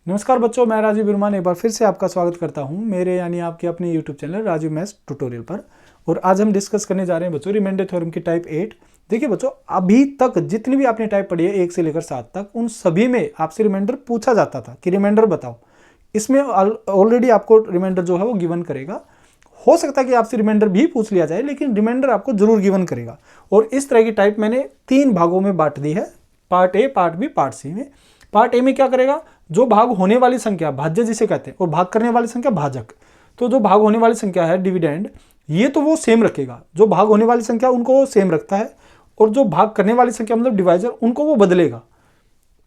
नमस्कार बच्चों, मैं राजीव विरमान एक बार फिर से आपका स्वागत करता हूं मेरे यानी आपके अपने YouTube channel Rajeev maths tutorial पर। और आज हम डिस्कस करने जा रहे हैं बच्चों रिमाइंडर थ्योरम की टाइप 8। देखिए बच्चों, अभी तक जितनी भी आपने टाइप पढ़ी है 1 से लेकर 7 तक, उन सभी में आपसे रिमाइंडर पूछा जाता था कि रिमाइंडर बताओ। इसमें ऑलरेडी आपको रिमाइंडर जो है वो गिवन करेगा। हो सकता है कि आपसे रिमाइंडर भी पूछ लिया जाए, लेकिन रिमाइंडर आपको जरूर गिवन करेगा। और इस तरह की टाइप मैंने 3 भागों में बांट दी है, part A, part B, part C में। पार्ट ए में क्या करेगा, जो भाग होने वाली संख्या भाज्य जिसे कहते हैं और भाग करने वाली संख्या भाजक। तो जो भाग होने वाली संख्या है डिविडेंड, ये तो वो सेम रखेगा। जो भाग होने वाली संख्या उनको वो सेम रखता है, और जो भाग करने वाली संख्या मतलब डिवाइजर, उनको वो बदलेगा।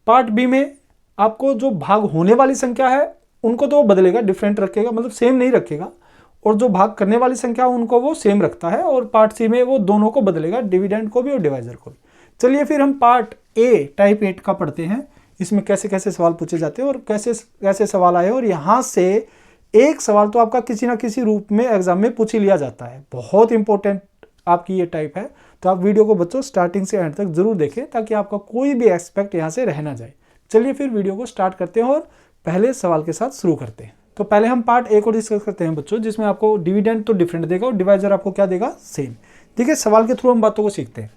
पार्ट बी में आपको जो भाग होने वाली संख्या है उनको तो वो बदलेगा, डिफरेंट रखेगा, मतलब सेम नहीं रखेगा। और जो भाग करने वाली संख्या उनको वो सेम रखता है। और पार्ट सी में वो दोनों को बदलेगा, डिविडेंड को भी और डिवाइजर को भी। चलिए फिर हम पार्ट ए टाइप 8 का पढ़ते हैं। इसमें कैसे कैसे सवाल पूछे जाते हैं और कैसे कैसे सवाल आए। और यहाँ से एक सवाल तो आपका किसी ना किसी रूप में एग्जाम में पूछ ही लिया जाता है। बहुत इंपॉर्टेंट आपकी ये टाइप है, तो आप वीडियो को बच्चों स्टार्टिंग से एंड तक जरूर देखें, ताकि आपका कोई भी एस्पेक्ट यहाँ से रह ना जाए। चलिए फिर वीडियो को स्टार्ट करते हैं और पहले सवाल के साथ शुरू करते हैं। तो पहले हम पार्ट ए को डिस्कस करते हैं बच्चों, जिसमें आपको डिविडेंड तो डिफरेंट देगा और डिवाइजर आपको क्या देगा, सेम। ठीक है, सवाल के थ्रू हम बातों को सीखते हैं।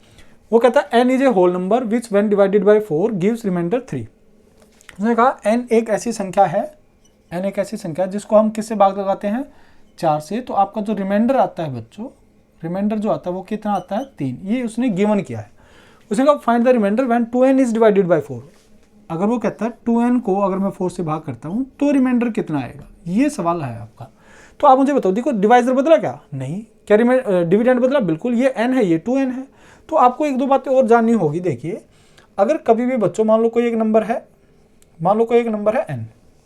वो कहता है n is a whole number which when divided by 4 gives remainder 3। उसने कहा n एक ऐसी संख्या है, n एक ऐसी संख्या है जिसको हम किससे भाग लगाते हैं, 4 से। तो आपका जो रिमाइंडर आता है बच्चों, रिमाइंडर जो आता है वो कितना आता है, 3। ये उसने गिवन किया है। उसने कहा find the remainder when 2n is divided by 4। अगर वो कहता है 2n को अगर मैं 4 से भाग करता हूँ तो रिमाइंडर कितना आएगा, ये सवाल है आपका। तो आप मुझे बताओ, देखो डिवाइजर बदला क्या, नहीं। क्या डिविडेंड बदला, बिल्कुल। ये n है, ये 2n है। तो आपको एक दो बातें और जाननी होगी। देखिए, अगर कभी भी बच्चों मान लो कोई एक नंबर है, मान लो कोई एक नंबर है n,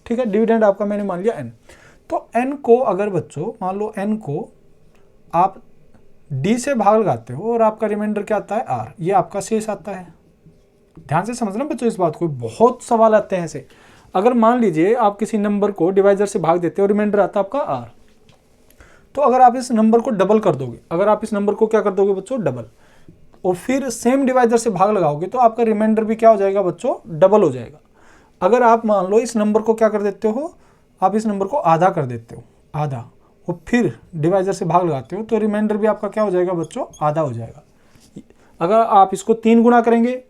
ठीक है, डिविडेंड आपका मैंने मान लिया n। तो n को अगर बच्चों मान लो n को आप d से भाग लगाते हो और आपका रिमाइंडर क्या आता है, r, ये आपका शेष आता है। ध्यान से समझना बच्चों इस बात को, बहुत सवाल आते हैं ऐसे। अगर मान लीजिए आप किसी नंबर को डिवाइजर से भाग देते हो, रिमाइंडर आता है आपका r, तो अगर आप इस नंबर को डबल कर दोगे, अगर आप इस नंबर को क्या कर दोगे बच्चों, डबल, और फिर सेम डिवाइजर से भाग लगाओगे, तो आपका रिमाइंडर भी क्या हो जाएगा बच्चों, डबल हो जाएगा। अगर आप मान लो इस नंबर को क्या कर देते हो, आप इस नंबर को आधा कर देते हो, आधा, और फिर डिवाइजर से भाग लगाते हो, तो रिमाइंडर भी आपका क्या हो जाएगा बच्चों, आधा हो जाएगा। अगर आप इसको 3 गुना करेंगे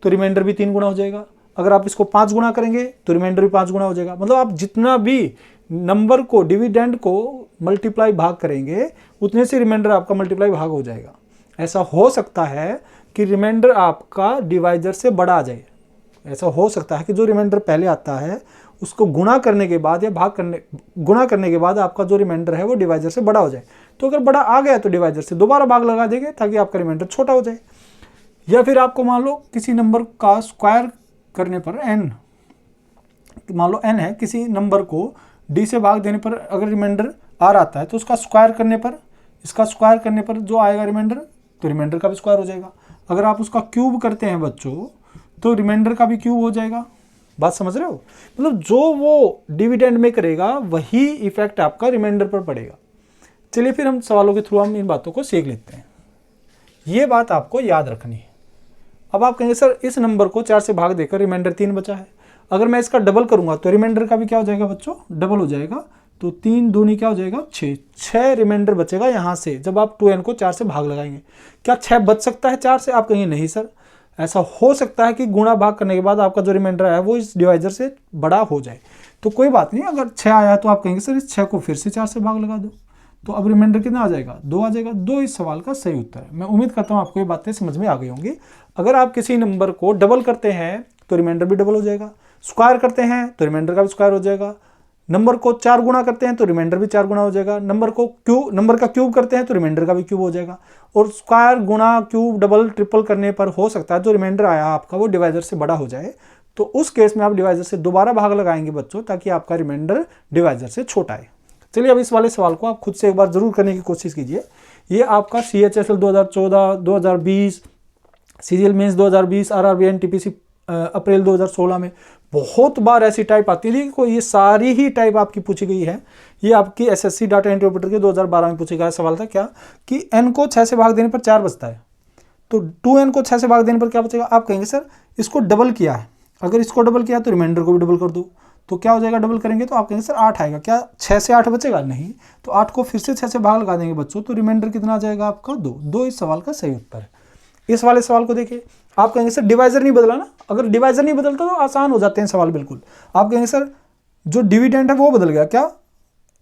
तो रिमाइंडर भी 3 गुना हो जाएगा। अगर आप इसको 5 गुना करेंगे तो रिमाइंडर भी 5 गुना हो जाएगा। मतलब आप जितना भी नंबर को, डिविडेंड को मल्टीप्लाई भाग करेंगे, उतने से रिमाइंडर आपका मल्टीप्लाई भाग हो जाएगा। ऐसा हो सकता है कि रिमाइंडर आपका डिवाइजर से बड़ा आ जाए। ऐसा हो सकता है कि जो रिमाइंडर पहले आता है उसको गुणा करने के बाद या गुणा करने के बाद आपका जो रिमाइंडर है वो डिवाइजर से बड़ा हो जाए। तो अगर बड़ा आ गया तो डिवाइजर से दोबारा भाग लगा देंगे ताकि आपका रिमाइंडर छोटा हो जाए। या फिर आपको मान लो किसी नंबर का स्क्वायर करने पर n, मान लो n है, किसी नंबर को d से भाग देने पर अगर रिमाइंडर r आता है, तो उसका स्क्वायर करने पर, इसका स्क्वायर करने पर जो आएगा रिमाइंडर, तो रिमाइंडर का भी स्क्वायर हो जाएगा। अगर आप उसका क्यूब करते हैं बच्चों, तो रिमाइंडर का भी क्यूब हो जाएगा। बात समझ रहे हो, मतलब जो वो डिविडेंड में करेगा वही इफेक्ट आपका रिमाइंडर पर पड़ेगा। चलिए फिर हम सवालों के थ्रू हम इन बातों को सीख लेते हैं। ये बात आपको याद रखनी है। अब आप कहेंगे सर इस नंबर को 4 से भाग देकर रिमाइंडर 3 बचा है, अगर मैं इसका डबल करूंगा तो रिमाइंडर का भी क्या हो जाएगा बच्चों, डबल हो जाएगा। तो 3 दूनी क्या हो जाएगा, 6 रिमाइंडर बचेगा यहाँ से। जब आप 2n को 4 से भाग लगाएंगे, क्या 6 बच सकता है 4 से? आप कहेंगे नहीं सर, ऐसा हो सकता है कि गुणा भाग करने के बाद आपका जो रिमाइंडर आया वो इस डिवाइजर से बड़ा हो जाए। तो कोई बात नहीं, अगर 6 आया तो आप कहेंगे सर इस 6 को फिर से 4 से भाग लगा दो, तो अब रिमाइंडर कितना आ जाएगा, 2 आ जाएगा। 2 इस सवाल का सही उत्तर है। मैं उम्मीद करता हूँ आपको ये बातें समझ में आ गई होंगी। अगर आप किसी नंबर को डबल करते हैं तो रिमाइंडर भी डबल हो जाएगा, स्क्वायर करते हैं तो रिमाइंडर का भी स्क्वायर हो जाएगा, नंबर को 4 गुना करते हैं तो रिमाइंडर भी 4 गुना हो जाएगा, नंबर का क्यूब करते हैं तो रिमाइंडर का भी क्यूब हो जाएगा। और स्क्वायर, गुणा, क्यूब, डबल, ट्रिपल करने पर हो सकता है जो रिमाइंडर आया आपका वो डिवाइजर से बड़ा हो जाए। तो उस केस में आप डिवाइजर से दोबारा भाग लगाएंगे बच्चों, ताकि आपका रिमाइंडर डिवाइजर से छोटा आए। चलिए अब इस वाले सवाल को आप खुद से एक बार जरूर करने की कोशिश कीजिए। ये आपका CHSL 2014, 2020, CGL mains 2020, RRB NTPC April 2016 में बहुत बार ऐसी टाइप आती थी कि ये सारी ही टाइप आपकी पूछी गई है। ये आपकी SSC डाटा एंट्री ऑपरेटर के 2012 में पूछा गया सवाल था क्या, कि n को 6 से भाग देने पर 4 बचता है, तो 2n को 6 से भाग देने पर क्या बचेगा। आप कहेंगे सर इसको डबल किया है, अगर इसको डबल किया तो रिमाइंडर को भी डबल कर दो, तो क्या हो जाएगा, डबल करेंगे तो आप कहेंगे सर 8 आएगा, क्या 6 से 8 बचेगा? नहीं, तो 8 को फिर से 6 से भाग लगा देंगे बच्चों, तो रिमाइंडर कितना आ जाएगा आपका 2। 2 इस सवाल का सही उत्तर है। इस वाले सवाल को देखिए, आप कहेंगे सर डिवाइजर नहीं बदला ना। अगर डिवाइजर नहीं बदलता तो आसान हो जाते हैं सवाल बिल्कुल। आप कहेंगे सर जो डिविडेंड है वो बदल गया, क्या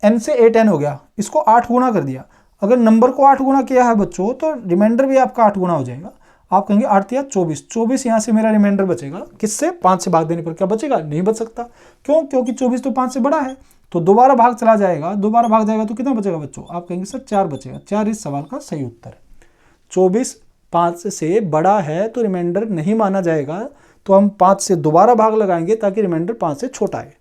n से 8n हो गया, इसको 8 गुना कर दिया। अगर नंबर को 8 गुना किया है बच्चों तो रिमाइंडर भी आपका 8 गुना हो जाएगा। आप कहेंगे 8 या 24, 24 यहाँ से मेरा रिमाइंडर बचेगा, किससे? 5 से भाग देने पर। क्या बचेगा? नहीं बच सकता। क्यों? क्योंकि 24 तो 5 से बड़ा है, तो दोबारा भाग चला जाएगा, दोबारा भाग जाएगा तो कितना बचेगा बच्चों? आप कहेंगे सर 4 बचेगा। 4 इस सवाल का सही उत्तर है। 24 5 से बड़ा है तो रिमाइंडर नहीं माना जाएगा, तो हम 5 से दोबारा भाग लगाएंगे ताकि रिमाइंडर 5 से छोटा है।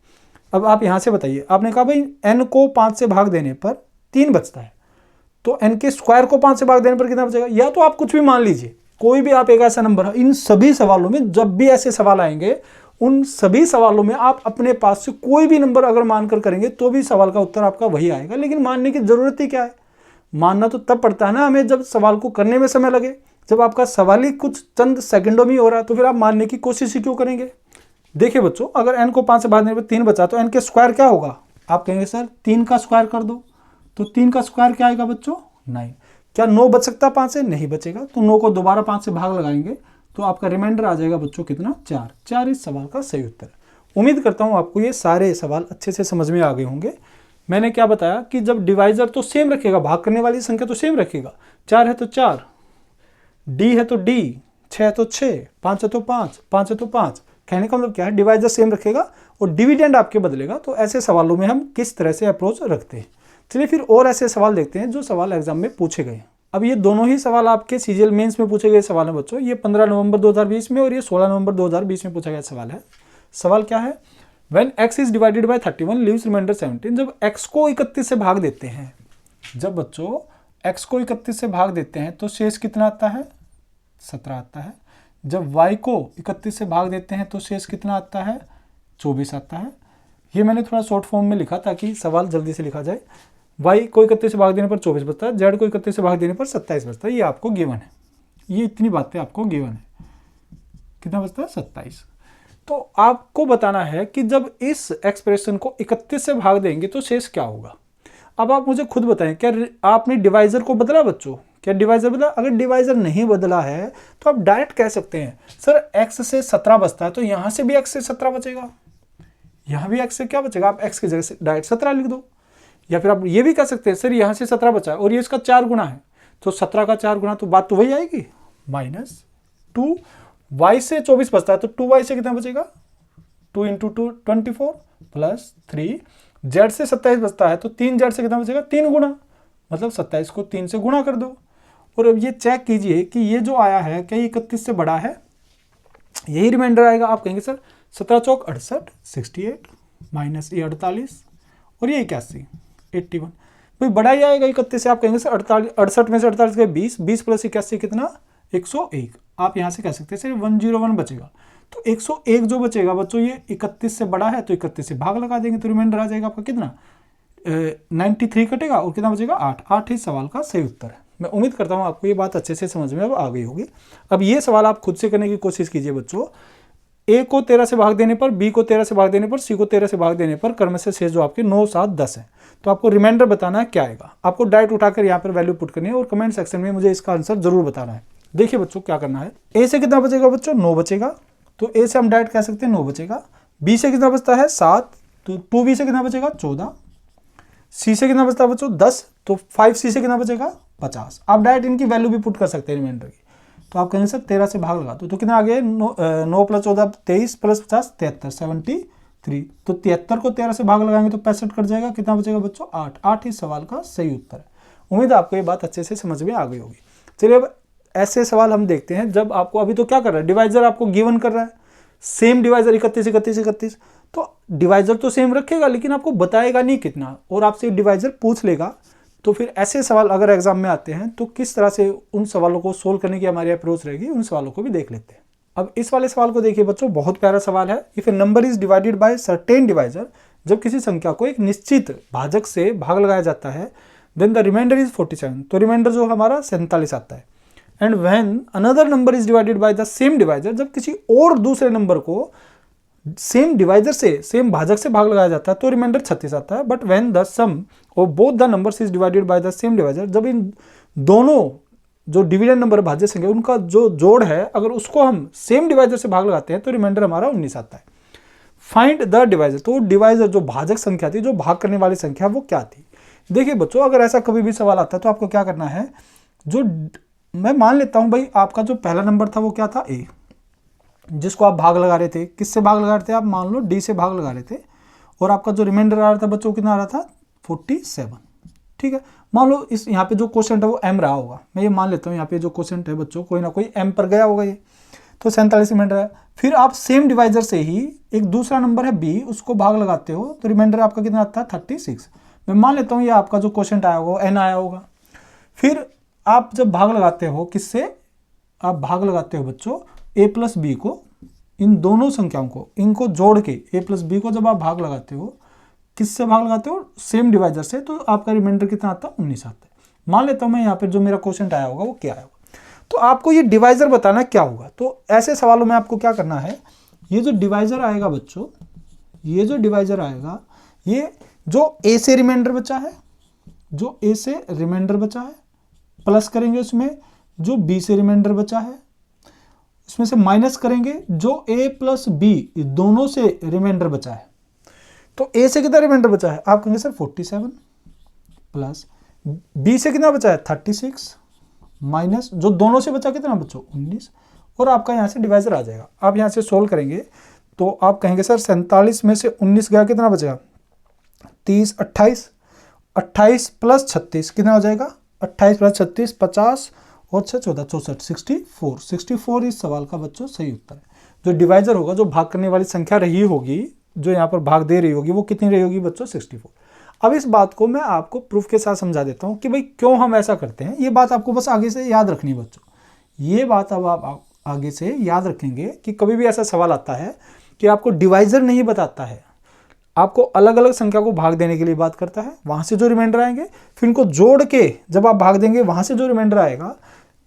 अब आप यहाँ से बताइए, आपने कहा भाई n को 5 से भाग देने पर 3 बचता है, तो n के स्क्वायर को 5 से भाग देने पर कितना बचेगा? या तो आप कुछ भी मान लीजिए, कोई भी आप एक ऐसा नंबर है। इन सभी सवालों में जब भी ऐसे सवाल आएंगे, उन सभी सवालों में आप अपने पास से कोई भी नंबर अगर मानकर करेंगे तो भी सवाल का उत्तर आपका वही आएगा। लेकिन मानने की जरूरत ही क्या है? मानना तो तब पड़ता है ना हमें जब सवाल को करने में समय लगे। जब आपका सवाल ही कुछ चंद सेकंडों में हो रहा है तो फिर आप मानने की कोशिश ही क्यों करेंगे? देखिए बच्चों, अगर n को 5 से भाग देने पर 3 बचा तो n के स्क्वायर क्या होगा? आप कहेंगे सर 3 का स्क्वायर कर दो, तो 3 का स्क्वायर क्या आएगा बच्चों? 9। क्या 9 बच सकता 5 से? नहीं बचेगा। तो 9 को दोबारा 5 से भाग लगाएंगे तो आपका रिमाइंडर आ जाएगा बच्चों कितना? 4। 4 इस सवाल का सही उत्तर है। उम्मीद करता हूँ आपको ये सारे सवाल अच्छे से समझ में आ गए होंगे। मैंने क्या बताया कि जब डिवाइजर तो सेम रखेगा, भाग करने वाली संख्या तो सेम रखेगा। 4 है तो 4, डी है तो डी, 6 है तो 6, 5 है तो 5, 5 है तो 5। कहने का मतलब क्या है? डिवाइजर सेम रखेगा और डिविडेंड आपके बदलेगा। तो ऐसे सवालों में हम किस तरह से अप्रोच रखते हैं। चलिए फिर और ऐसे सवाल देखते हैं जो सवाल एग्जाम में पूछे गए। अब ये दोनों ही सवाल आपके सीजीएल मेंस में पूछे गए सवाल हैं बच्चों। ये 15 नवंबर 2020 में और ये 16 नवंबर 2020 में पूछा गया सवाल है। सवाल क्या है? When x is divided by 31 leaves remainder 17। जब x को 31 से भाग देते हैं, जब बच्चों x को 31 से भाग देते हैं तो शेष कितना आता है? 17 आता है। जब y को 31 से भाग देते हैं तो शेष कितना आता है? 24 आता है। ये मैंने थोड़ा शॉर्ट फॉर्म में लिखा ताकि सवाल जल्दी से लिखा जाए। y को 31 से भाग देने पर 24 बचता है, z को 31 से भाग देने पर 27 बचता है। ये आपको गिवन है, ये इतनी बातें आपको गिवन है। कितना बचता है? 27। तो आपको बताना है कि जब इस एक्सप्रेशन को 31 से भाग देंगे तो शेष क्या होगा। अब आप मुझे खुद बताएं, क्या आपने डिवाइजर को बदला बच्चों? क्या डिवाइजर बदला? अगर डिवाइजर नहीं बदला है तो आप डायरेक्ट कह सकते हैं सर x से 17 बचता है, तो यहां से भी x से 17 बचेगा, यहां भी x से क्या बचेगा? आप x की जगह से डायरेक्ट 17 लिख दो। या फिर आप ये भी कह सकते हैं सर यहां से 17 बचा है और ये इसका 4 गुना है, तो 17 का 4 गुना, तो बात तो वही आएगी -2। y से 24 बचता है तो 2y से कितना बचेगा? 2 × 2 24 प्लस 3। z से 27 बचता है तो 3z से कितना बचेगा? 3 गुना, मतलब 27 को 3 से गुणा कर दो। और अब ये चेक कीजिए कि ये जो आया है क्या ये 31 से बड़ा है? यही रिमाइंडर आएगा। आप कहेंगे सर 17 चौक 68, 68 माइनस ये 48 और ये 81, 81। भाई बड़ा ही आएगा 31 से। आप कहेंगे सर 68 में से 48 गए 20, 20 प्लस 81 कितना? 101। आप यहाँ से कह सकते हैं सर 101 बचेगा। तो 101 जो बचेगा बच्चों ये 31 से बड़ा है, तो 31 से भाग लगा देंगे तो रिमाइंडर आ जाएगा आपका कितना? 93 कटेगा और कितना बचेगा? 8। 8 इस सवाल का सही उत्तर है। मैं उम्मीद करता हूँ आपको ये बात अच्छे से समझ में अब आ गई होगी। अब ये सवाल आप खुद से करने की कोशिश कीजिए बच्चों। a को 13 से भाग देने पर, b को 13 से भाग देने पर, c को 13 से भाग देने पर क्रम से शेष जो आपके 9, 7, 10 है। तो आपको रिमाइंडर बताना है क्या आएगा। आपको डायरेक्ट उठाकर यहाँ पर वैल्यू पुट करनी है और कमेंट सेक्शन में मुझे इसका आंसर जरूर बताना है। देखिए बच्चों क्या करना है। a से कितना बचेगा बच्चों? 9 बचेगा, तो a से हम डायरेक्ट कह सकते हैं 9 बचेगा। b से कितना बचता है? 7, तो 2b से कितना बचेगा? 14। c से कितना बचता है बच्चों? 10, तो 5c से कितना बचेगा? 50। आप डायरेक्ट इनकी वैल्यू भी पुट कर सकते हैं रिमाइंडर की। तो आप कहेंगे सर 13 से भाग लगा दो, तो कितना आ गया? 9 + 14 23 + 50 73, 73। तो 73 को 13 से भाग लगाएंगे तो 65 कट जाएगा। कितना बचेगा बच्चों? 8। 8 इस सवाल का सही उत्तर है। उम्मीद है आपको ये बात अच्छे से समझ में आ गई होगी। चलिए अब ऐसे सवाल हम देखते हैं जब आपको, अभी तो क्या कर रहा है, डिवाइजर आपको गिवन कर रहा है, सेम डिवाइजर 31 31 31, तो डिवाइजर तो सेम रखेगा लेकिन आपको बताएगा नहीं कितना, और आपसे डिवाइजर पूछ लेगा। तो फिर ऐसे सवाल अगर एग्जाम में आते हैं तो किस तरह से उन सवालों को सोल्व करने की हमारी अप्रोच रहेगी, उन सवालों को भी देख लेते हैं। अब इस वाले सवाल को देखिए बच्चों, बहुत प्यारा सवाल है। If A number is divided by certain divisor, जब किसी संख्या को एक निश्चित भाजक से भाग लगाया जाता है, देन द रिमाइंडर इज 47, तो रिमाइंडर जो हमारा 47 आता है। And when another number is divided by the same divisor, जब किसी और दूसरे नंबर को सेम डिवाइजर से, सेम भाजक से भाग लगाया जाता है तो रिमाइंडर 36 आता है। But when the sum of both the numbers is divided by the same divisor, जब इन दोनों जो डिविडेंड नंबर भाज्य संख्या उनका जो जोड़ है अगर उसको हम सेम डिवाइजर से भाग लगाते हैं तो रिमाइंडर हमारा 19 आता है। फाइंड द डिवाइजर, तो डिवाइजर जो भाजक संख्या थी, जो भाग करने वाली संख्या, वो क्या थी। देखिए बच्चों, अगर ऐसा कभी भी सवाल आता है तो आपको क्या करना है, जो मैं मान लेता हूं भाई आपका जो पहला नंबर था वो क्या था, ए, जिसको आप भाग लगा रहे थे, किससे भाग लगा रहे थे, आप मान लो डी से भाग लगा रहे थे, और आपका जो रिमाइंडर आ रहा था बच्चों कितना आ रहा था, 47। ठीक है, मान लो इस यहाँ पे जो क्वेश्चन है वो एम रहा होगा, मैं ये मान लेता हूँ यहाँ पे जो क्वेश्चन है बच्चों कोई ना कोई एम पर गया होगा ये, तो 47 रिमाइंडर है। फिर आप सेम डिवाइजर से ही एक दूसरा नंबर है बी, उसको भाग लगाते हो तो रिमाइंडर आपका कितना आता है, 36। मैं मान लेता हूँ ये आपका जो क्वेश्चन आया होगा एन आया होगा। फिर आप जब भाग लगाते हो किससे, आप भाग लगाते हो बच्चों ए प्लस बी को, इन दोनों संख्याओं को, इनको जोड़ के ए प्लस बी को जब आप भाग लगाते हो, किससे भाग लगाते हो, सेम डिवाइजर से, तो आपका रिमाइंडर कितना आता है, 19 आता है। मान लेता हूँ मैं यहाँ पे जो मेरा क्वेश्चन आया होगा वो क्या आया होगा, तो आपको ये डिवाइजर बताना क्या होगा। तो ऐसे सवालों में आपको क्या करना है, ये जो डिवाइजर आएगा बच्चों, ये जो डिवाइजर आएगा, ये जो ए से रिमाइंडर बचा है, जो ए से रिमाइंडर बचा है, प्लस करेंगे उसमें जो बी से रिमाइंडर बचा है, इसमें से माइनस करेंगे जो ए प्लस बी दोनों से रिमाइंडर बचा है। तो ए से कितना रिमाइंडर बचा है, आप कहेंगे सर 47, प्लस बी से कितना बचा है 36, माइनस जो दोनों से बचा कितना बच्चों 19, और आपका यहाँ से डिवाइजर आ जाएगा। आप यहाँ से सोल्व करेंगे तो आप कहेंगे सर 47 में से 19 गया कितना बचेगा 30, 28, 28 प्लस 36 कितना हो जाएगा, 28 प्लस 36 50, और 6 14 64, 64 इस सवाल का बच्चों सही उत्तर है। जो डिवाइजर होगा, जो भाग करने वाली संख्या रही होगी, जो यहाँ पर भाग दे रही होगी, वो कितनी रही होगी बच्चों 64। अब इस बात को मैं आपको प्रूफ के साथ समझा देता हूँ कि भाई क्यों हम ऐसा करते हैं। ये बात आपको बस आगे से याद रखनी है बच्चों, ये बात अब आप आगे से याद रखेंगे कि कभी भी ऐसा सवाल आता है कि आपको डिवाइजर नहीं बताता है, आपको अलग अलग संख्या को भाग देने के लिए बात करता है, वहाँ से जो रिमाइंडर आएंगे फिर इनको जोड़ के जब आप भाग देंगे वहाँ से जो रिमाइंडर आएगा,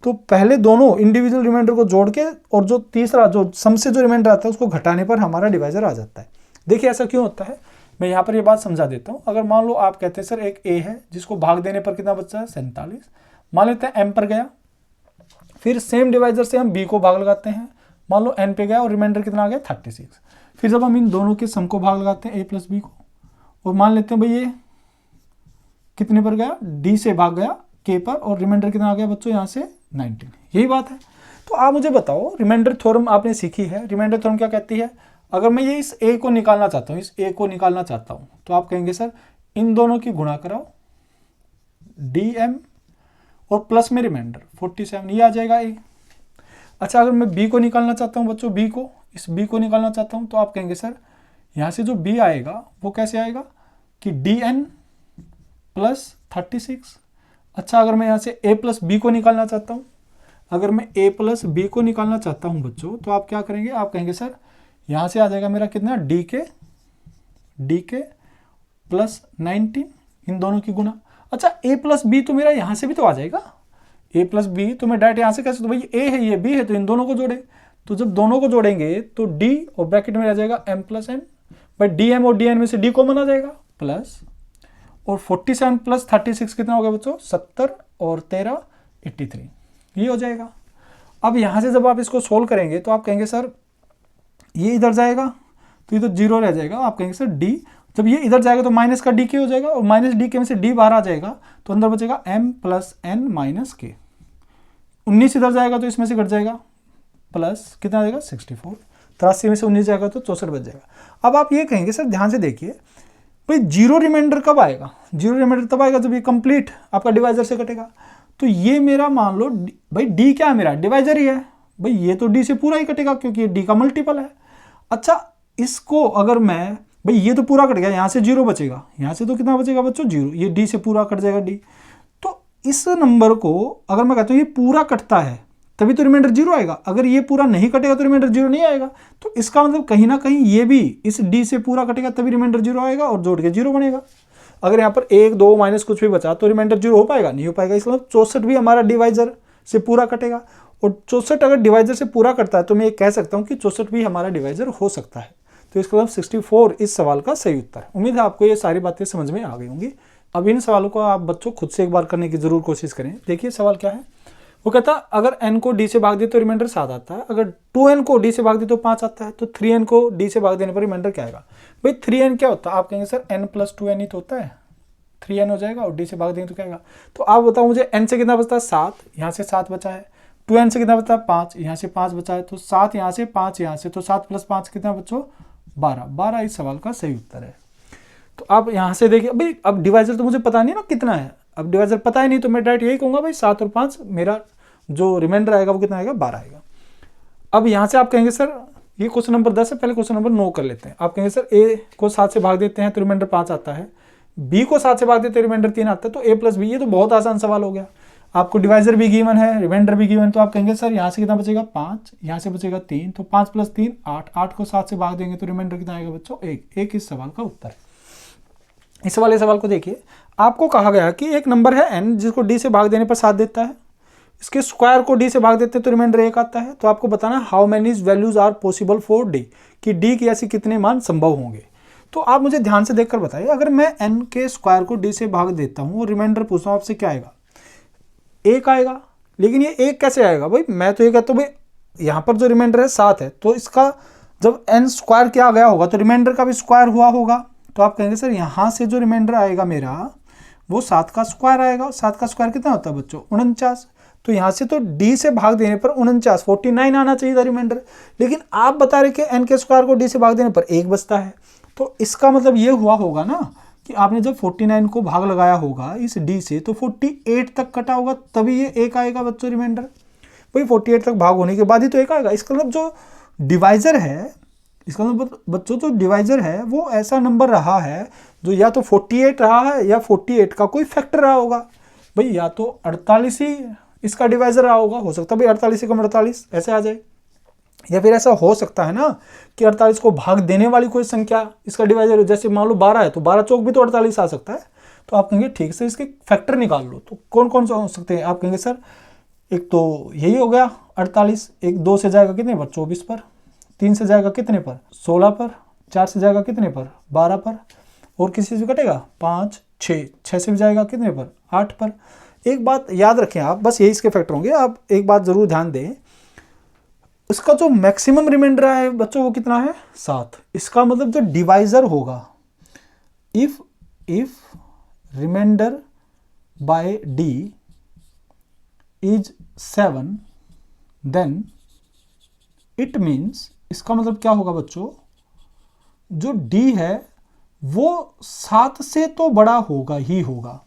तो पहले दोनों इंडिविजुअल रिमाइंडर को जोड़ के और जो तीसरा जो सम से जो रिमाइंडर आता है उसको घटाने पर हमारा डिवाइजर आ जाता है। देखिए ऐसा क्यों होता है, मैं यहाँ पर ये बात समझा देता हूँ। अगर मान लो आप कहते हैं सर एक ए है जिसको भाग देने पर कितना बचता है 47, मान लेते हैं एम पर गया, फिर सेम डिवाइजर से हम बी को भाग लगाते हैं, मान लो एन पे गया और रिमाइंडर कितना आ गया 36। फिर जब हम इन दोनों के सम को भाग लगाते हैं ए प्लस बी को, और मान लेते हैं भाई ये कितने पर गया, डी से भाग गया के पर, और रिमाइंडर कितना आ गया बच्चों यहाँ से 19। यही बात है। तो आप मुझे बताओ, रिमाइंडर थ्योरम आपने सीखी है, रिमाइंडर थ्योरम क्या कहती है, अगर मैं ये इस ए को निकालना चाहता हूँ, इस ए को निकालना चाहता हूँ, तो आप कहेंगे सर इन दोनों की गुणा कराओ डी एम और प्लस में रिमाइंडर 47, ये आ जाएगा ए। अच्छा अगर मैं बी को निकालना चाहता हूँ बच्चों, बी को, इस बी को निकालना चाहता हूँ, तो आप कहेंगे सर यहाँ से जो बी आएगा वो कैसे आएगा कि डी एन प्लस 36। अच्छा अगर मैं यहाँ से ए प्लस बी को निकालना चाहता हूँ, अगर मैं ए प्लस बी को निकालना चाहता हूँ बच्चों, तो आप क्या करेंगे, आप कहेंगे सर यहाँ से आ जाएगा मेरा कितना डी के प्लस 19, इन दोनों की गुणा। अच्छा ए प्लस बी तो मेरा यहाँ से भी तो आ जाएगा, ए प्लस बी तो मैं डायरेक्ट यहाँ से कैसे, तो भाई ए है ये बी है तो इन दोनों को जोड़े, तो जब दोनों को जोड़ेंगे तो डी और ब्रैकेट में आ जाएगा एम प्लस एन, भाई डी एम और डी एन में से डी कॉमन आ जाएगा प्लस, और 47 प्लस 36 कितना हो गया बच्चों 70, और 13 83, ये हो जाएगा। अब यहाँ से जब आप इसको सोल्व करेंगे तो आप कहेंगे सर ये इधर जाएगा तो ये तो 0 रह जाएगा, आप कहेंगे सर डी, जब ये इधर जाएगा तो माइनस का डी के हो जाएगा, और माइनस डी के में से डी बाहर आ जाएगा तो अंदर बचेगा एम प्लस एन माइनस के, 19 इधर जाएगा तो इसमें से घट जाएगा, प्लस कितना आ जाएगा 64, 83 में से 19 जाएगा तो 64 बच जाएगा। अब आप ये कहेंगे सर ध्यान से देखिए भाई जीरो रिमाइंडर कब आएगा, जीरो रिमाइंडर तब आएगा जब ये कंप्लीट आपका डिवाइजर से कटेगा। तो ये मेरा मान लो भाई डी क्या है, मेरा डिवाइजर ही है भाई, ये तो डी से पूरा ही कटेगा क्योंकि ये डी का मल्टीपल है। अच्छा इसको अगर मैं भाई ये तो पूरा कट गया, यहाँ से 0 बचेगा, यहाँ से तो कितना बचेगा बच्चों 0, ये डी से पूरा कट जाएगा डी। तो इस नंबर को अगर मैं कहता हूँ ये पूरा कटता है तभी तो रिमाइंडर 0 आएगा, अगर ये पूरा नहीं कटेगा तो रिमाइंडर 0 नहीं आएगा। तो इसका मतलब कहीं ना कहीं ये भी इस डी से पूरा कटेगा तभी रिमाइंडर 0 आएगा और जोड़ के 0 बनेगा। अगर यहाँ पर 1 2 माइनस कुछ भी बचा तो रिमाइंडर 0 हो पाएगा, नहीं हो पाएगा। इसका मतलब 64 भी हमारा डिवाइजर से पूरा कटेगा, और 64 अगर डिवाइजर से पूरा करता है तो मैं ये कह सकता हूँ कि 64 भी हमारा डिवाइजर हो सकता है। तो इसका मतलब 64 इस सवाल का सही उत्तर है। उम्मीद है आपको ये सारी बातें समझ में आ गई होंगी। अब इन सवालों को आप बच्चों खुद से एक बार करने की जरूर कोशिश करें। देखिए सवाल क्या है, वो कहता है अगर n को d से भाग दे तो रिमाइंडर 7 आता है, अगर 2n को d से भाग दे तो 5 आता है, तो 3n को d से भाग देने पर रिमाइंडर क्या आएगा। भाई 3n क्या होता है, आप कहेंगे सर n + 2n ही तो होता है, 3n हो जाएगा और d से भाग देंगे तो क्या आएगा। तो आप बताओ मुझे n से कितना बचता है 7, यहाँ से 7 बचा है, 2n से कितना बचता है 5, यहाँ से 5 बचा है, तो 7 यहाँ से 5 यहाँ से, तो 7 + 5 कितना बच्चों 12 इस सवाल का सही उत्तर है। तो आप यहाँ से देखिए, भाई अब डिवाइजर तो मुझे पता नहीं ना कितना है, अब डिवाइजर पता ही नहीं तो मैं डायरेक्ट यही कहूँगा भाई 7 और 5, मेरा जो रिमाइंडर आएगा वो कितना आएगा 12 आएगा। अब यहाँ से आप कहेंगे सर ये क्वेश्चन नंबर 10 है, पहले क्वेश्चन नंबर 9 कर लेते हैं। आप कहेंगे सर a को 7 से भाग देते हैं तो रिमाइंडर 5 आता है, b को 7 से भाग देते हैं रिमाइंडर 3 आता है, तो a + b, ये तो बहुत आसान सवाल हो गया। आपको डिवाइजर भी गिवन है, रिमाइंडर भी गिवन, तो आप कहेंगे सर यहाँ से कितना बचेगा 5, यहाँ से बचेगा 3, तो 5 + 3 8, 8 को 7 से भाग देंगे तो रिमाइंडर कितना आएगा बच्चों 1 इस सवाल का उत्तर है। इस वाले सवाल को देखिए, आपको कहा गया कि एक नंबर है n जिसको d से भाग देने पर 7 देता है, इसके स्क्वायर को d से भाग देते हैं तो रिमाइंडर 1 आता है। तो आपको बताना how many values are possible for d, कि d की ऐसी कितने मान संभव होंगे। तो आप मुझे ध्यान से देखकर बताइए, अगर मैं n के स्क्वायर को d से भाग देता हूँ और रिमाइंडर पूछता हूँ आपसे क्या आएगा, 1 आएगा। लेकिन ये 1 कैसे आएगा भाई, मैं तो ये कहता हूँ भाई यहाँ पर जो रिमाइंडर है 7 है, तो इसका जब n स्क्वायर क्या गया होगा तो रिमाइंडर का भी स्क्वायर हुआ होगा। तो आप कहेंगे सर यहाँ से जो रिमाइंडर आएगा मेरा वो 7 का स्क्वायर आएगा। 7 का स्क्वायर कितना होता है बच्चों 49, तो यहाँ से तो d से भाग देने पर 49 आना चाहिए था रिमाइंडर, लेकिन आप बता रहे कि n के स्क्वायर को d से भाग देने पर 1 बचता है। तो इसका मतलब ये हुआ होगा ना कि आपने जब 49 को भाग लगाया होगा इस d से तो 48 तक कटा होगा, तभी ये 1 आएगा बच्चों रिमाइंडर। भाई 48 तक भाग होने के बाद ही तो 1 आएगा। इसका मतलब जो डिवाइजर है, इसका मतलब बच्चों जो डिवाइजर है वो ऐसा नंबर रहा है जो या तो 48 रहा है या 48 का कोई फैक्टर रहा होगा। भाई या तो 48 ही इसका डिवाइजर रहा होगा, हो सकता है भाई 48 से कम 48 ऐसे आ जाए, या फिर ऐसा हो सकता है ना कि 48 को भाग देने वाली कोई संख्या इसका डिवाइजर हो, जैसे मान लो 12 है तो 12 चौक भी तो 48 आ सकता है। तो आप कहेंगे ठीक से इसके फैक्टर निकाल लो, तो कौन कौन से हो सकते हैं। आप कहेंगे सर एक तो यही हो गया 48, एक 2 से जाएगा कितने पर 24 पर, 3 से जाएगा कितने पर 16 पर, 4 से जाएगा कितने पर 12 पर, और किसी से कटेगा 5, 6 से भी जाएगा कितने पर 8 पर। एक बात याद रखें आप, बस यही इसके फैक्टर होंगे, आप एक बात जरूर ध्यान दें, इसका जो मैक्सिमम रिमाइंडर है बच्चों वो कितना है 7। इसका मतलब जो डिवाइजर होगा, if remainder by d is 7 then it means, इसका मतलब क्या होगा बच्चों, जो d है वो 7 से तो बड़ा होगा ही होगा।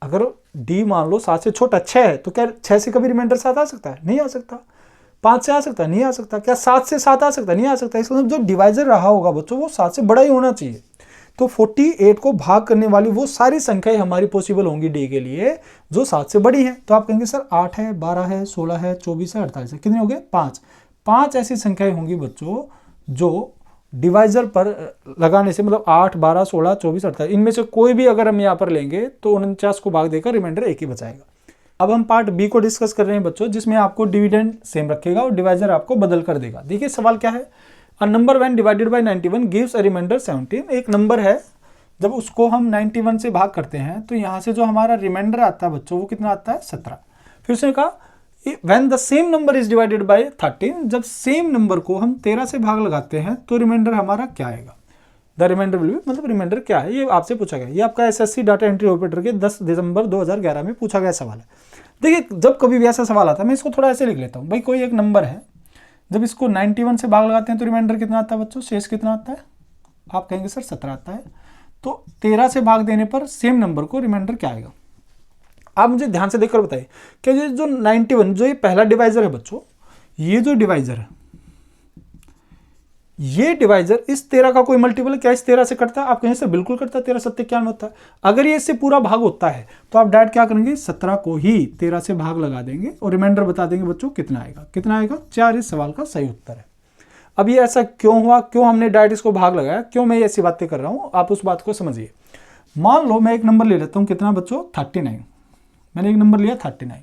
अगर d मान लो 7 से छोटा 6 है तो क्या 6 से कभी रिमाइंडर 7 आ सकता है, नहीं आ सकता। 5 से आ सकता है, नहीं आ सकता। क्या 7 से 7 आ सकता है, नहीं आ सकता। इसका मतलब जो डिवाइजर रहा होगा बच्चों वो 7 से बड़ा ही होना चाहिए। तो 48 को भाग करने वाली वो सारी संख्याएं हमारी पॉसिबल होंगी d के लिए जो 7 से बड़ी है। तो आप कहेंगे सर 8 है, 12 है, 16 है, 24 है, 48 है, कितने हो गए 5 ऐसी संख्याएं होंगी बच्चों जो डिवाइजर पर लगाने से, मतलब 8, 12, 16, 24, 48 इनमें से कोई भी अगर हम यहाँ पर लेंगे तो 49 को भाग देकर रिमाइंडर 1 ही बचाएगा। अब हम पार्ट बी को डिस्कस कर रहे हैं बच्चों, जिसमें आपको डिविडेंड सेम रखेगा और डिवाइजर आपको बदल कर देगा। देखिए सवाल क्या है, a number when divided by 91 gives a remainder 17। एक नंबर है जब उसको हम 91 से भाग करते हैं तो यहाँ से जो हमारा रिमाइंडर आता है बच्चों वो कितना आता है 17। फिर उसने कहा when the same number is divided bye 13, जब सेम नंबर को हम 13 से भाग लगाते हैं तो रिमाइंडर हमारा क्या आएगा। द रिमाइंडर विल बी, मतलब रिमाइंडर क्या है ये आपसे पूछा गया। ये आपका एसएससी डाटा एंट्री ऑपरेटर के 10 दिसंबर 2011 में पूछा गया सवाल है। देखिए जब कभी भी ऐसा सवाल आता है मैं इसको थोड़ा ऐसे लिख लेता हूँ। भाई कोई एक नंबर है, जब इसको 91 से भाग लगाते हैं तो रिमाइंडर कितना आता है बच्चों, शेष कितना आता है। आप कहेंगे सर 17 आता है। तो 13 से भाग देने पर सेम नंबर को रिमाइंडर क्या आएगा। आप मुझे ध्यान से देखकर बताइए कि ये जो 91 जो ये पहला डिवाइजर है बच्चों, ये जो डिवाइजर है ये डिवाइजर इस 13 का कोई मल्टीपल है क्या, इस 13 से कटता है। आप कहेंगे सर बिल्कुल कटता है, 13 सत्ते क्या होता है। अगर ये इससे पूरा भाग होता है तो आप डायरेक्ट क्या करेंगे 17 को ही 13 से भाग लगा देंगे और रिमाइंडर बता देंगे बच्चों कितना आएगा। कितना आएगा 4 इस सवाल का सही उत्तर है। अब ये ऐसा क्यों हुआ, क्यों हमने डायरेक्ट इसको भाग लगाया, क्यों मैं ऐसी बातें कर रहा हूं, आप उस बात को समझिए। मान लो मैं एक नंबर ले लेता हूं, कितना बच्चों 39। मैंने एक नंबर लिया 39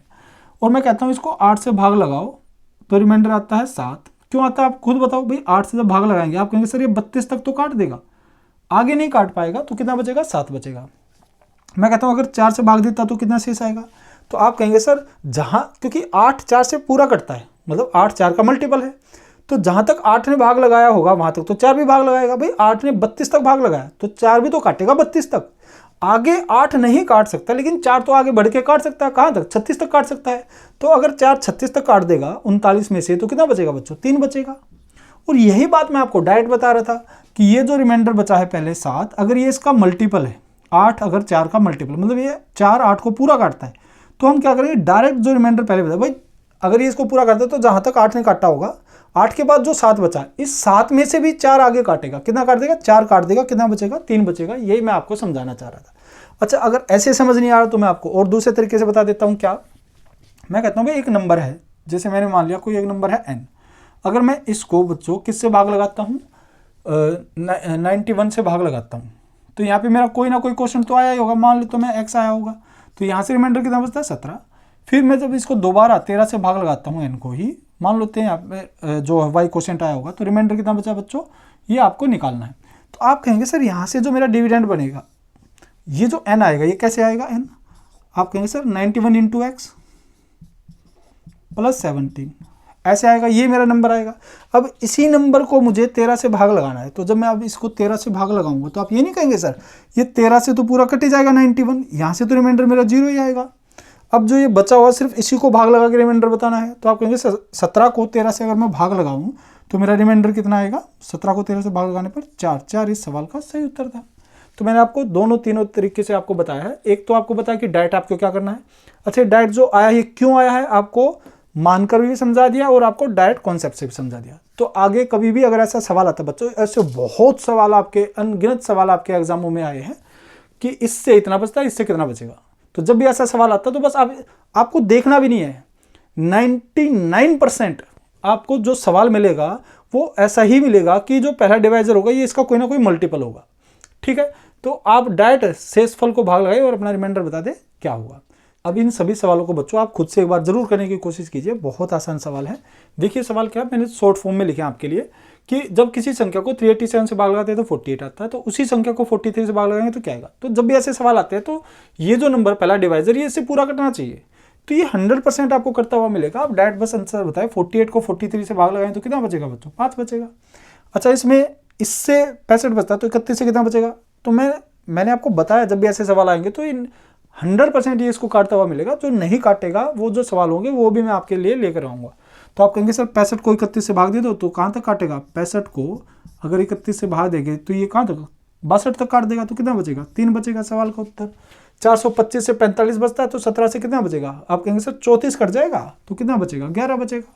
और मैं कहता हूं इसको 8 से भाग लगाओ तो रिमाइंडर आता है 7। क्यों आता है आप खुद बताओ भाई। 8 से जब भाग लगाएंगे आप कहेंगे सर ये 32 तक तो काट देगा, आगे नहीं काट पाएगा, तो कितना बचेगा, 7 बचेगा। मैं कहता हूँ अगर 4 से भाग देता तो कितना शेष आएगा, तो आप कहेंगे सर जहाँ, क्योंकि 8 4 से पूरा कटता है, मतलब 8 4 का मल्टीपल है, तो जहाँ तक 8 ने भाग लगाया होगा वहाँ तक तो 4 भी भाग लगाएगा। भाई 8 ने 32 तक भाग लगाया तो 4 भी तो काटेगा 32 तक। आगे 8 नहीं काट सकता, लेकिन 4 तो आगे बढ़ के काट सकता है, कहाँ तक, 36 तक काट सकता है। तो अगर 4 36 तक काट देगा 39 में से, तो कितना बचेगा बच्चों, 3 बचेगा। और यही बात मैं आपको डायरेक्ट बता रहा था कि ये जो रिमाइंडर बचा है पहले 7, अगर ये इसका मल्टीपल है 8, अगर 4 का मल्टीपल, मतलब ये 4 8 को पूरा काटता है, तो हम क्या करेंगे, डायरेक्ट जो रिमाइंडर पहले बता, भाई अगर ये इसको पूरा करता है तो जहाँ तक 8 ने काटा होगा, 8 के बाद जो 7 बचा, इस 7 में से भी 4 आगे काटेगा, कितना काट देगा, 4 काट देगा, कितना बचेगा, 3 बचेगा। यही मैं आपको समझाना चाह रहा था। अच्छा, अगर ऐसे समझ नहीं आ रहा तो मैं आपको और दूसरे तरीके से बता देता हूँ। क्या, मैं कहता हूँ भाई एक नंबर है, जैसे मैंने मान लिया कोई एक नंबर है n, अगर मैं इसको बच्चों किससे भाग लगाता हूँ, 91 से भाग लगाता हूँ, तो यहाँ पे मेरा कोई ना कोई क्वेश्चन तो आया ही होगा, मान लो तो मैं x आया होगा, तो यहाँ से रिमाइंडर कितना बचता है, 17। फिर मैं जब इसको दोबारा 13 से भाग लगाता हूँ n को ही, मान लेते हैं यहाँ पे जो y क्वेश्चन आया होगा, तो रिमाइंडर कितना बचा बच्चों, ये आपको निकालना है। तो आप कहेंगे सर यहाँ से जो मेरा डिविडेंड बनेगा, ये जो n आएगा, ये कैसे आएगा n, आप कहेंगे सर 91 इंटू एक्स प्लस 17 ऐसे आएगा, ये मेरा नंबर आएगा। अब इसी नंबर को मुझे 13 से भाग लगाना है, तो जब मैं अब इसको 13 से भाग लगाऊंगा तो आप ये नहीं कहेंगे सर ये 13 से तो पूरा कट ही जाएगा 91, यहाँ से तो रिमाइंडर मेरा 0 ही आएगा। अब जो ये बचा हुआ सिर्फ इसी को भाग लगा के रिमाइंडर बताना है, तो आप कहेंगे 17 को 13 से अगर मैं भाग लगाऊं तो मेरा रिमाइंडर कितना आएगा, 17 को 13 से भाग लगाने पर 4। 4 इस सवाल का सही उत्तर था। तो मैंने आपको तीनों तरीके से आपको बताया है। एक तो आपको बताया कि डायरेक्ट आपको क्या करना है। अच्छा, डायरेक्ट जो आया है क्यों आया है आपको मानकर भी समझा दिया और आपको डायरेक्ट कॉन्सेप्ट से भी समझा दिया। तो आगे कभी भी अगर ऐसा सवाल आता है बच्चों, ऐसे बहुत सवाल आपके, अनगिनत सवाल आपके एग्जामों में आए हैं कि इससे इतना बचता है, इससे कितना बचेगा, तो जब भी ऐसा सवाल आता है तो बस आपको देखना भी नहीं है। 99% आपको जो सवाल मिलेगा वो ऐसा ही मिलेगा कि जो पहला डिवाइजर होगा ये इसका कोई ना कोई मल्टीपल होगा। ठीक है, तो आप डायरेक्ट शेषफल को भाग लगाइए और अपना रिमाइंडर बता दें क्या होगा। अब इन सभी सवालों को बच्चों आप खुद से एक बार जरूर करने की कोशिश कीजिए, बहुत आसान सवाल है। देखिए सवाल क्या है, मैंने शॉर्ट फॉर्म में लिखे आपके लिए कि जब किसी संख्या को 387 से भाग लगाते हैं तो 48 आता है, तो उसी संख्या को 43 से भाग लगाएंगे तो क्या आएगा। तो जब भी ऐसे सवाल आते हैं तो ये जो नंबर पहला डिवाइजर ये इससे पूरा करना चाहिए, तो ये 100% आपको करता हुआ मिलेगा। आप डायरेक्ट बस आंसर बताएं, 48 को 43 से भाग लगाएं तो कितना बचेगा बच्चों, 5 बचेगा। अच्छा, इसमें इससे 65 बचता है तो 31 से कितना बचेगा। तो मैंने आपको बताया जब भी ऐसे सवाल आएंगे तो इन 100% ये इसको काटता हुआ मिलेगा। जो नहीं काटेगा वो जो सवाल होंगे वो भी मैं आपके लिए लेकर आऊँगा। तो आप कहेंगे सर 65 को 31 से भाग दे दो तो कहाँ तक काटेगा, 65 को अगर 31 से भाग देंगे तो ये कहाँ तक, 62 तक काट देगा, तो कितना बचेगा, 3 बचेगा सवाल का उत्तर। 425 से 45 बचता है तो 17 से कितना बचेगा, आप कहेंगे सर 34 कट जाएगा तो कितना बचेगा, 11 बचेगा।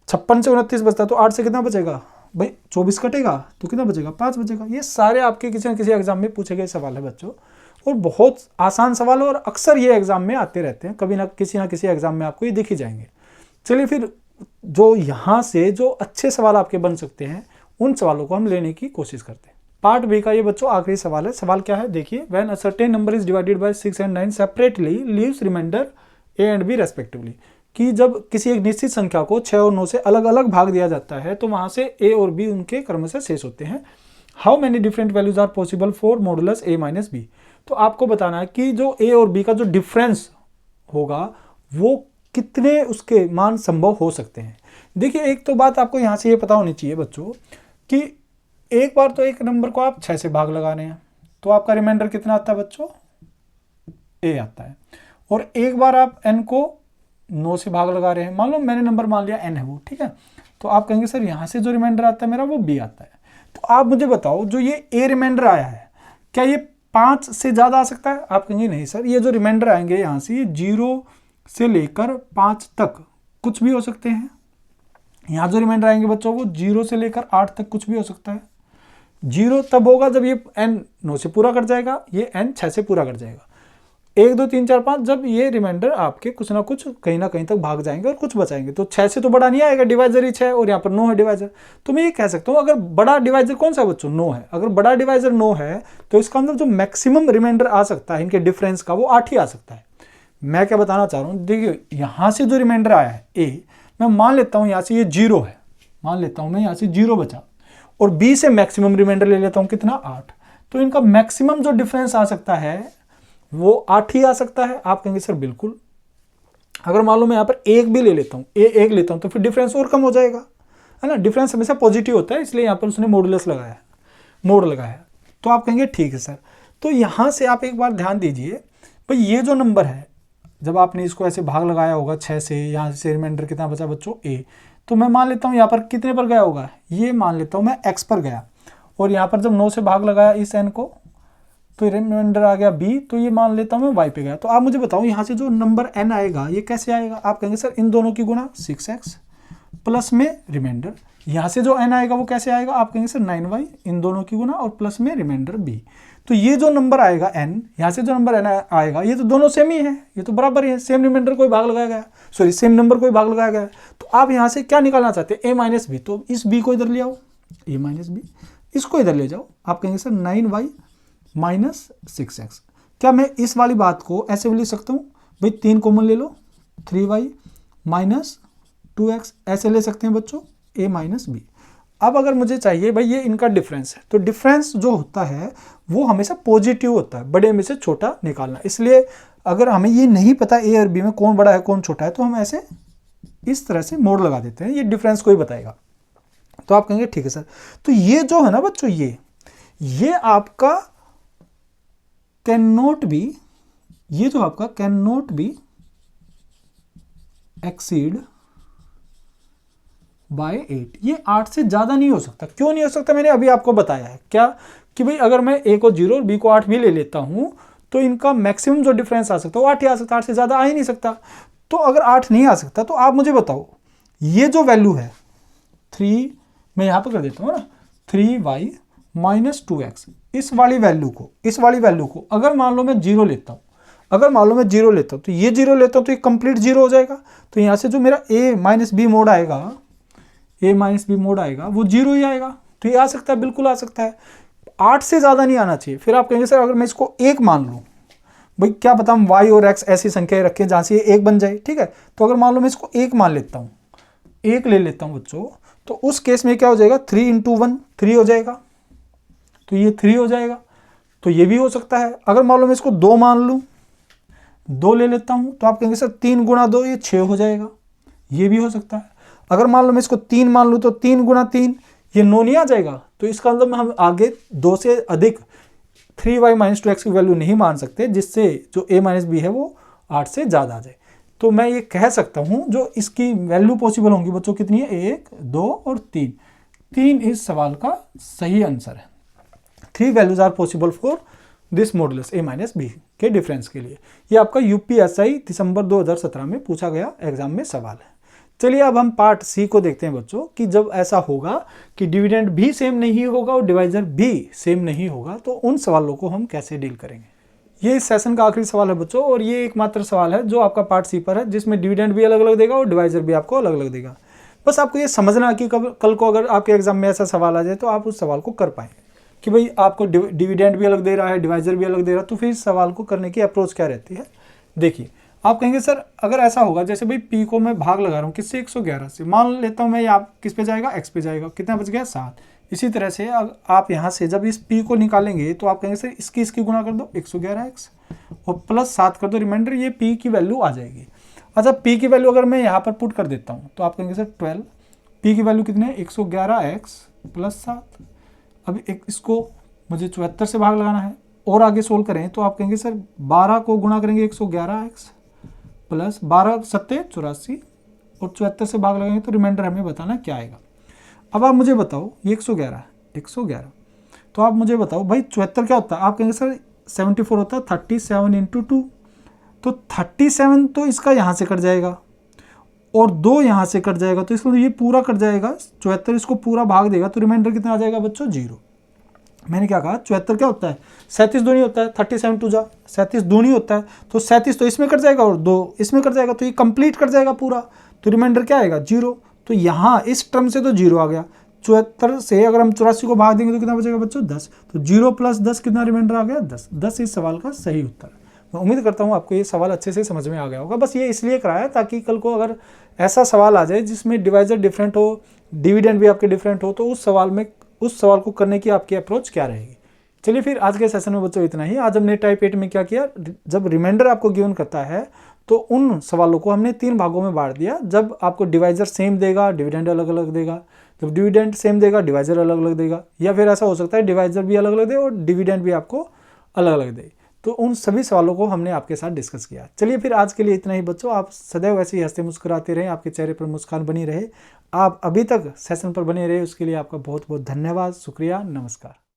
56 से 29 बचता है तो 8 से कितना बचेगा भाई, 24 कटेगा तो कितना बचेगा, 5 बचेगा। ये सारे आपके किसी न किसी एग्जाम में पूछे गए सवाल है बच्चों, और बहुत आसान सवाल है और अक्सर ये एग्जाम में आते रहते हैं, कभी ना किसी एग्जाम में आपको ये दिख ही जाएंगे। चलिए फिर जो यहाँ से जो अच्छे सवाल आपके बन सकते हैं उन सवालों को हम लेने की कोशिश करते हैं। पार्ट बी का ये बच्चों आखिरी सवाल है। सवाल क्या है देखिए, when a certain number is divided by 6 and 9 separately leaves remainder A and B respectively, कि जब किसी एक निश्चित संख्या को 6 और 9 से अलग अलग भाग दिया जाता है तो वहाँ से ए और बी उनके क्रमशः शेष होते हैं। How many different values are possible for modulus A minus B. तो आपको बताना है कि जो ए और बी का जो डिफरेंस होगा वो कितने उसके मान संभव हो सकते हैं। देखिए एक तो बात आपको यहाँ से ये पता होनी चाहिए बच्चों कि एक बार तो एक नंबर को आप 6 से भाग लगा रहे हैं तो आपका रिमाइंडर कितना आता है बच्चों, ए आता है। और एक बार आप n को 9 से भाग लगा रहे हैं, मान लो मैंने नंबर मान लिया n है वो, ठीक है, तो आप कहेंगे सर यहाँ से जो रिमाइंडर आता है मेरा वो b आता है। तो आप मुझे बताओ जो ये a रिमाइंडर आया है क्या ये 5 से ज़्यादा आ सकता है, आप कहेंगे नहीं सर ये जो रिमाइंडर आएंगे यहाँ से 0 से लेकर 5 तक कुछ भी हो सकते हैं। यहाँ जो रिमाइंडर आएंगे बच्चों वो 0 से लेकर 8 तक कुछ भी हो सकता है। 0 तब होगा जब ये n 9 से पूरा कर जाएगा, ये n 6 से पूरा कर जाएगा। 1 2 3 4 5 जब ये रिमाइंडर आपके कुछ ना कुछ कहीं ना कहीं तक भाग जाएंगे और कुछ बचाएंगे, तो 6 से तो बड़ा नहीं आएगा, डिवाइजर ही 6 और यहाँ पर 9 है डिवाइजर। तो मैं ये कह सकता हूँ अगर बड़ा डिवाइजर कौन सा है बच्चों, 9 है। अगर बड़ा डिवाइजर 9 है तो इसका अंदर जो मैक्सिमम रिमाइंडर आ सकता है इनके डिफरेंस का वो 8 ही आ सकता है। मैं क्या बताना चाह रहा हूँ, देखिए यहाँ से जो रिमाइंडर आया है ए, मैं मान लेता हूँ यहाँ से ये 0 है, मान लेता हूँ मैं यहाँ से 0 बचा, और b से मैक्सिमम रिमाइंडर ले लेता हूँ कितना 8, तो इनका मैक्सिमम जो डिफरेंस आ सकता है वो 8 ही आ सकता है। आप कहेंगे सर बिल्कुल। अगर मान लो मैं यहाँ पर 1 भी ले लेता हूँ, एक लेता हूँ, तो फिर डिफरेंस और कम हो जाएगा, है ना। डिफरेंस हमेशा पॉजिटिव होता है, इसलिए यहाँ पर उसने मॉडुलस लगाया, मोड लगाया। तो आप कहेंगे ठीक है सर। तो यहाँ से आप एक बार ध्यान दीजिए भाई, ये जो नंबर है जब आपने इसको ऐसे भाग लगाया होगा 6 से, यहाँ से रिमाइंडर कितना बचा बच्चों a, तो मैं मान लेता हूँ यहाँ पर कितने पर गया होगा, ये मान लेता हूँ मैं x पर गया, और यहाँ पर जब 9 से भाग लगाया इस n को तो रिमाइंडर आ गया b, तो ये मान लेता हूँ मैं y पे गया। तो आप मुझे बताओ यहाँ से जो नंबर n आएगा ये कैसे आएगा। आप कहेंगे सर इन दोनों की गुणा 6x प्लस में रिमाइंडर। यहाँ से जो n आएगा वो कैसे आएगा, आप कहेंगे सर 9y, इन दोनों की गुणा और प्लस में रिमाइंडर b। तो ये जो नंबर आएगा n, यहाँ से जो नंबर n आएगा, ये तो दोनों सेम ही है, ये तो बराबर ही है, सेम रिमाइंडर कोई भाग लगाया गया, सॉरी सेम नंबर कोई भाग लगाया गया। तो आप यहाँ से क्या निकालना चाहते हैं, a माइनस बी, तो इस b को इधर ले आओ, a माइनस बी, इसको इधर ले जाओ। आप कहेंगे सर 9y माइनस 6x। क्या मैं इस वाली बात को ऐसे भी लिख सकता हूँ भाई, 3 कॉमन ले लो, 3y माइनस 2x, ऐसे ले सकते हैं बच्चों, a माइनस बी। अब अगर मुझे चाहिए भाई ये इनका डिफरेंस है, तो डिफरेंस जो होता है वो हमेशा पॉजिटिव होता है, बड़े में से छोटा निकालना। इसलिए अगर हमें ये नहीं पता a और b में कौन बड़ा है कौन छोटा है, तो हम ऐसे इस तरह से मोड़ लगा देते हैं, ये डिफरेंस को ही बताएगा। तो आप कहेंगे ठीक है सर। तो ये जो है ना बच्चों, ये आपका कैन नॉट बी, ये जो आपका can not be exceed by 8, ये 8 से ज्यादा नहीं हो सकता। क्यों नहीं हो सकता, मैंने अभी आपको बताया है क्या, कि भाई अगर मैं a को 0 और b को 8 भी ले लेता हूं तो इनका मैक्सिमम जो डिफरेंस आ सकता है वो 8 ही आ सकता है, 8 से ज्यादा आ ही नहीं सकता। तो अगर 8 नहीं आ सकता तो आप मुझे बताओ ये जो वैल्यू है 3, मैं यहां पर कर देता हूं ना, 3y माइनस 2x, इस वाली वैल्यू को अगर मान लो मैं 0 लेता हूं, तो ये 0 लेता हूं तो ये कंप्लीट 0 हो जाएगा। तो यहां से जो मेरा a माइनस बी मोड आएगा, वो 0 ही आएगा। तो ये आ सकता है, बिल्कुल आ सकता है, 8 से ज्यादा नहीं आना चाहिए। फिर आप कहेंगे सर अगर मैं इसको 1 मान लूं, भाई क्या पता हम y और x ऐसी संख्याएं रखें जहां से ये 1 बन जाए, ठीक है। तो अगर मान लो मैं इसको 1 मान लेता हूं, 1 ले लेता हूं बच्चों, तो उस केस में क्या हो जाएगा, 3 × 1 3 हो जाएगा, तो ये 3 हो जाएगा। तो ये भी हो सकता है। अगर मान लो मैं इसको 2 मान लूं, 2 ले लेता हूं, तो आप कहेंगे सर 3 × 2 ये 6 हो जाएगा, ये भी हो सकता है। अगर मान लो मैं इसको 3 मान लूं, तो 3 × 3 ये 9 नहीं आ जाएगा। तो इसका मतलब हम आगे 2 से अधिक 3y माइनस 2x की वैल्यू नहीं मान सकते, जिससे जो a माइनस बी है वो 8 से ज़्यादा आ जाए। तो मैं ये कह सकता हूँ जो इसकी वैल्यू पॉसिबल होंगी बच्चों कितनी है, 1, 2 और 3। 3 इस सवाल का सही आंसर है। 3 values are possible for this modulus a minus B के डिफरेंस के लिए। ये आपका यूपीएसआई दिसंबर 2017 में पूछा गया एग्जाम में सवाल है। चलिए अब हम पार्ट सी को देखते हैं बच्चों, कि जब ऐसा होगा कि डिविडेंड भी सेम नहीं होगा और डिवाइजर भी सेम नहीं होगा, तो उन सवालों को हम कैसे डील करेंगे। ये इस सेशन का आखिरी सवाल है बच्चों, और ये एकमात्र सवाल है जो आपका पार्ट सी पर है, जिसमें डिविडेंड भी अलग अलग देगा और डिवाइजर भी आपको अलग अलग देगा। बस आपको ये समझना कि कल को अगर आपके एग्जाम में ऐसा सवाल आ जाए तो आप उस सवाल को कर पाएंगे, कि भाई आपको डिविडेंड भी अलग दे रहा है, डिवाइजर भी अलग दे रहा है, तो फिर इस सवाल को करने की अप्रोच क्या रहती है। देखिए आप कहेंगे सर अगर ऐसा होगा, जैसे भाई p को मैं भाग लगा रहा हूँ किससे, 111 से, मान लेता हूँ मैं, आप किस पे जाएगा, x पे जाएगा, कितना बच गया 7। इसी तरह से आप यहाँ से जब इस p को निकालेंगे तो आप कहेंगे सर इसकी गुणा कर दो 111x और प्लस 7 कर दो रिमाइंडर, ये p की वैल्यू आ जाएगी। अच्छा p की वैल्यू अगर मैं यहाँ पर पुट कर देता हूँ तो आप कहेंगे सर 12, p की वैल्यू कितनी है 111x प्लस 7। अब इसको मुझे 74 से भाग लगाना है, और आगे सोल्व करें तो आप कहेंगे सर 12 को गुणा करेंगे 111x प्लस 12 7 84 और 74 से भाग लगाएंगे तो रिमाइंडर हमें बताना क्या आएगा। अब आप मुझे बताओ ये 111, तो आप मुझे बताओ भाई 74 क्या होता है। आप कहेंगे सर 74 होता है 37 × 2, तो 37 तो इसका यहाँ से कट जाएगा और 2 यहाँ से कट जाएगा, तो इसको ये पूरा कट जाएगा, 74 इसको पूरा भाग देगा, तो रिमाइंडर कितना आ जाएगा बच्चों 0। मैंने क्या कहा, 74 क्या होता है 37 दूनी होता है, 37 2 जा 37 दूनी होता है, तो 37 तो इसमें कट जाएगा और 2 इसमें कट जाएगा, तो ये कंप्लीट कट जाएगा पूरा, तो रिमाइंडर क्या आएगा 0। तो यहाँ इस टर्म से तो 0 आ गया, 74 से अगर हम 84 को भाग देंगे तो कितना बचेगा बच्चों 10, तो 0 + 10 कितना रिमाइंडर आ गया 10। 10 इस सवाल का सही उत्तर है। मैं उम्मीद करता हूँ आपको ये सवाल अच्छे से समझ में आ गया होगा। बस ये इसलिए कराया ताकि कल को अगर ऐसा सवाल आ जाए जिसमें डिवाइजर डिफरेंट हो, डिविडेंड भी आपके डिफरेंट हो, तो उस सवाल को करने की आपकी अप्रोच क्या रहेगी। चलिए फिर आज के सेशन में बच्चों इतना ही। आज हमने टाइप 8 में क्या किया, जब रिमाइंडर आपको गिवन करता है तो उन सवालों को हमने 3 भागों में बांट दिया। जब आपको डिवाइजर सेम देगा, डिविडेंड अलग अलग देगा। जब डिविडेंड सेम देगा, डिवाइजर अलग अलग देगा। या फिर ऐसा हो सकता है डिवाइजर भी अलग अलग दे और डिविडेंड भी आपको अलग अलग दे। तो उन सभी सवालों को हमने आपके साथ डिस्कस किया। चलिए फिर आज के लिए इतना ही बच्चों। आप सदैव ऐसे ही हंसते मुस्कुराते रहें, आपके चेहरे पर मुस्कान बनी रहे। आप अभी तक सेशन पर बने रहे उसके लिए आपका बहुत बहुत धन्यवाद, शुक्रिया, नमस्कार।